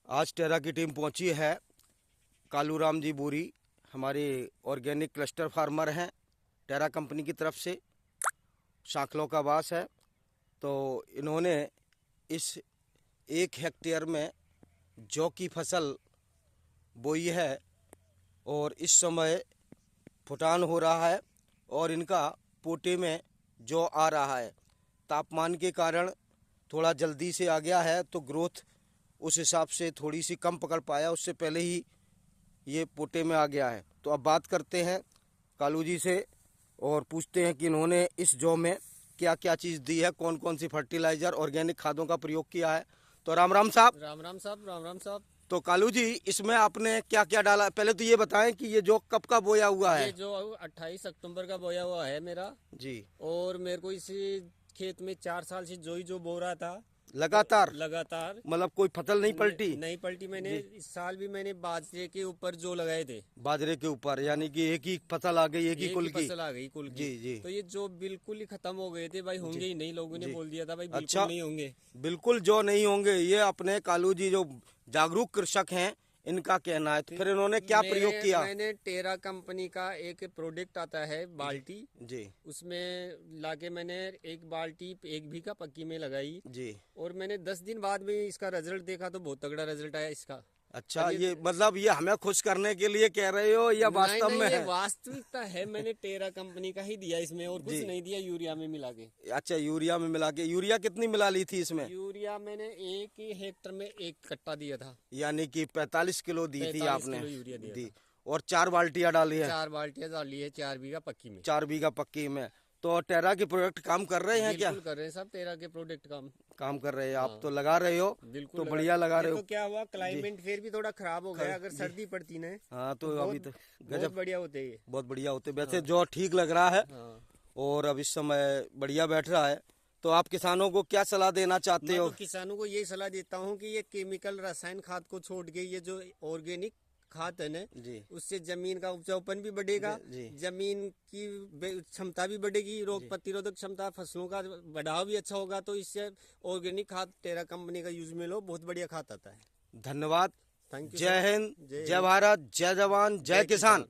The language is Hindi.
आज टेरा की टीम पहुंची है कालूराम जी बोरी, हमारे ऑर्गेनिक क्लस्टर फार्मर हैं टेरा कंपनी की तरफ से, शाखलों का वास है। तो इन्होंने इस 1 हेक्टेयर में जौ की फसल बोई है और इस समय फुटान हो रहा है और इनका पोटे में जौ आ रहा है। तापमान के कारण थोड़ा जल्दी से आ गया है तो ग्रोथ उस हिसाब से थोड़ी सी कम पकड़ पाया, उससे पहले ही ये पोटे में आ गया है। तो अब बात करते हैं कालू जी से और पूछते हैं कि इन्होंने इस जौ में क्या क्या चीज़ दी है, कौन कौन सी फर्टिलाइज़र ऑर्गेनिक खादों का प्रयोग किया है। तो राम राम साहब। राम राम साहब, राम राम साहब। तो कालू जी, इसमें आपने क्या क्या डाला, पहले तो ये बताएं कि ये जौ कब का बोया हुआ है। ये जो 28 अक्टूबर का बोया हुआ है मेरा जी। और मेरे को इसी खेत में 4 साल से जो बो रहा था लगातार लगातार। मतलब कोई फसल नहीं पलटी? नहीं पलटी। मैंने इस साल भी मैंने बाजरे के ऊपर जो लगाए थे, बाजरे के ऊपर, यानी कि एक ही फसल आ गई, एक ही कुल की फसल आ गई कुल की। जी जी। तो ये जो बिल्कुल ही खत्म हो गए थे भाई, होंगे ही नहीं। लोगों ने बोल दिया था भाई बिल्कुल अच्छा, नहीं होंगे। बिल्कुल जो नहीं होंगे, ये अपने कालू जी जो जागरूक कृषक हैं इनका कहना है। तो फिर इन्होंने क्या प्रयोग किया? मैंने टेरा कंपनी का एक प्रोडक्ट आता है बाल्टी जी उसमें लाके मैंने एक बाल्टी 1 बीघा पक्की में लगाई जी। और मैंने 10 दिन बाद में इसका रिजल्ट देखा तो बहुत तगड़ा रिजल्ट आया इसका। अच्छा, ये मतलब ये हमें खुश करने के लिए कह रहे हो या वास्तव में ये है? वास्तविकता है। मैंने टेरा कंपनी का ही दिया इसमें और कुछ नहीं दिया यूरिया में मिला के। अच्छा, यूरिया में मिला के। यूरिया कितनी मिला ली थी इसमें? यूरिया मैंने 1 ही हेक्टर में 1 कट्टा दिया था, यानी कि 45 किलो दी थी 45 आपने? किलो यूरिया दिया दी। था। और 4 बाल्टियां डाली है? 4 बाल्टियां डाली है 4 बीघा पक्की में। 4 बीघा पक्की में। तो टेरा के प्रोडक्ट काम कर रहे हैं क्या? बिल्कुल कर रहे हैं सब टेरा के प्रोडक्ट काम कर रहे हैं आप तो लगा रहे हो? बिल्कुल तो बढ़िया लगा रहे हो। तो क्या हुआ, क्लाइमेट फिर भी थोड़ा खराब हो गया। अगर सर्दी पड़ती ना हाँ तो अभी तो बहुत बढ़िया होते हैं। बहुत बढ़िया होते वैसे। जो ठीक लग रहा है हाँ। और अब इस समय बढ़िया बैठ रहा है। तो आप किसानों को क्या सलाह देना चाहते हो? मैं तो किसानों को यही सलाह देता हूँ कि ये केमिकल रसायन खाद को छोड़ के ये जो ऑर्गेनिक खाद है ना, उससे जमीन का उपजाऊपन भी बढ़ेगा, जमीन की क्षमता भी बढ़ेगी, रोग प्रतिरोधक क्षमता, फसलों का बढ़ाव भी अच्छा होगा। तो इससे ऑर्गेनिक खाद टेरा कंपनी का यूज में लो, बहुत बढ़िया खाद आता है। धन्यवाद। Thank you. जय हिंद, जय भारत, जय जवान, जय किसान।